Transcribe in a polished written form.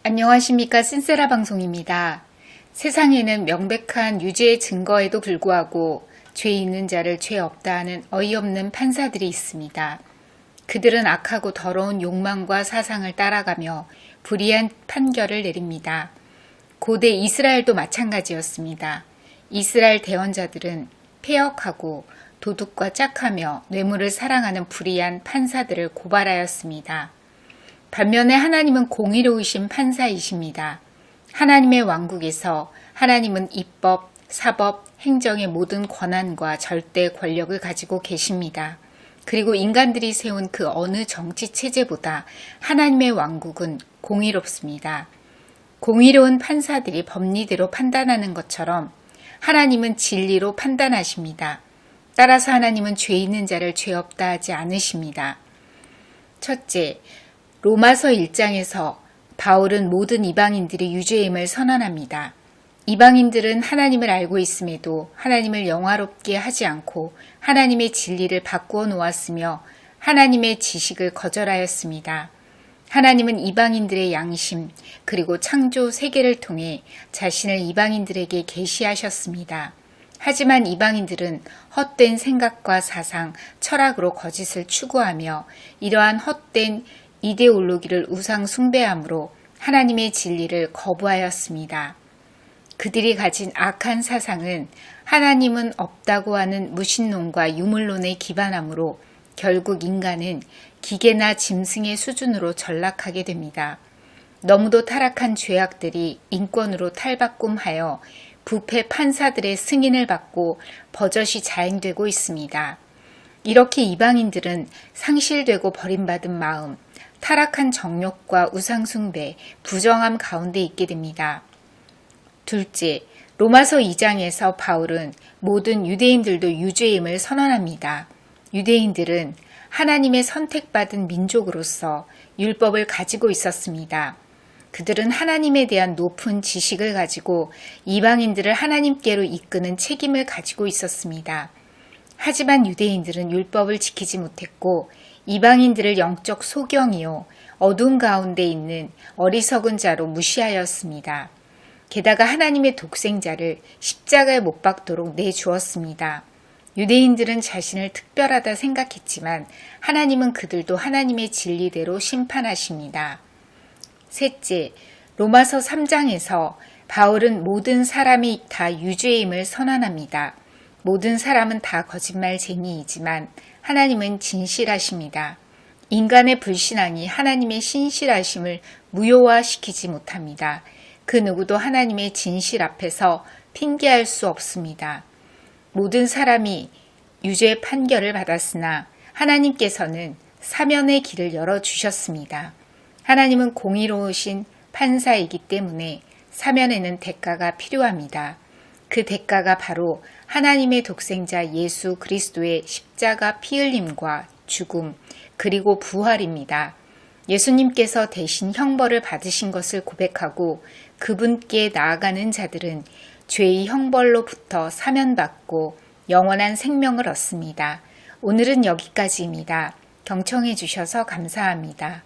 안녕하십니까. 신세라 방송입니다. 세상에는 명백한 유죄의 증거에도 불구하고 죄 있는 자를 죄 없다 하는 어이없는 판사들이 있습니다. 그들은 악하고 더러운 욕망과 사상을 따라가며 불의한 판결을 내립니다. 고대 이스라엘도 마찬가지였습니다. 이스라엘 대원자들은 폐역하고 도둑과 짝하며 뇌물을 사랑하는 불의한 판사들을 고발하였습니다. 반면에 하나님은 공의로우신 판사이십니다. 하나님의 왕국에서 하나님은 입법, 사법, 행정의 모든 권한과 절대 권력을 가지고 계십니다. 그리고 인간들이 세운 그 어느 정치 체제보다 하나님의 왕국은 공의롭습니다. 공의로운 판사들이 법리대로 판단하는 것처럼 하나님은 진리로 판단하십니다. 따라서 하나님은 죄 있는 자를 죄 없다 하지 않으십니다. 첫째, 로마서 1장에서 바울은 모든 이방인들이 유죄임을 선언합니다. 이방인들은 하나님을 알고 있음에도 하나님을 영화롭게 하지 않고 하나님의 진리를 바꾸어 놓았으며 하나님의 지식을 거절하였습니다. 하나님은 이방인들의 양심 그리고 창조 세계를 통해 자신을 이방인들에게 계시하셨습니다. 하지만 이방인들은 헛된 생각과 사상, 철학으로 거짓을 추구하며 이러한 헛된 이데올로기를 우상 숭배함으로 하나님의 진리를 거부하였습니다. 그들이 가진 악한 사상은 하나님은 없다고 하는 무신론과 유물론에 기반하므로 결국 인간은 기계나 짐승의 수준으로 전락하게 됩니다. 너무도 타락한 죄악들이 인권으로 탈바꿈하여 부패 판사들의 승인을 받고 버젓이 자행되고 있습니다. 이렇게 이방인들은 상실되고 버림받은 마음, 타락한 정욕과 우상숭배, 부정함 가운데 있게 됩니다. 둘째, 로마서 2장에서 바울은 모든 유대인들도 유죄임을 선언합니다. 유대인들은 하나님의 선택받은 민족으로서 율법을 가지고 있었습니다. 그들은 하나님에 대한 높은 지식을 가지고 이방인들을 하나님께로 이끄는 책임을 가지고 있었습니다. 하지만 유대인들은 율법을 지키지 못했고 이방인들을 영적 소경이요 어두운 가운데 있는 어리석은 자로 무시하였습니다. 게다가 하나님의 독생자를 십자가에 못 박도록 내주었습니다. 유대인들은 자신을 특별하다 생각했지만 하나님은 그들도 하나님의 진리대로 심판하십니다. 셋째, 로마서 3장에서 바울은 모든 사람이 다 유죄임을 선언합니다. 모든 사람은 다 거짓말쟁이이지만 하나님은 진실하십니다. 인간의 불신앙이 하나님의 신실하심을 무효화시키지 못합니다. 그 누구도 하나님의 진실 앞에서 핑계할 수 없습니다. 모든 사람이 유죄 판결을 받았으나 하나님께서는 사면의 길을 열어주셨습니다. 하나님은 공의로우신 판사이기 때문에 사면에는 대가가 필요합니다. 그 대가가 바로 하나님의 독생자 예수 그리스도의 십자가 피 흘림과 죽음 그리고 부활입니다. 예수님께서 대신 형벌을 받으신 것을 고백하고 그분께 나아가는 자들은 죄의 형벌로부터 사면받고 영원한 생명을 얻습니다. 오늘은 여기까지입니다. 경청해 주셔서 감사합니다.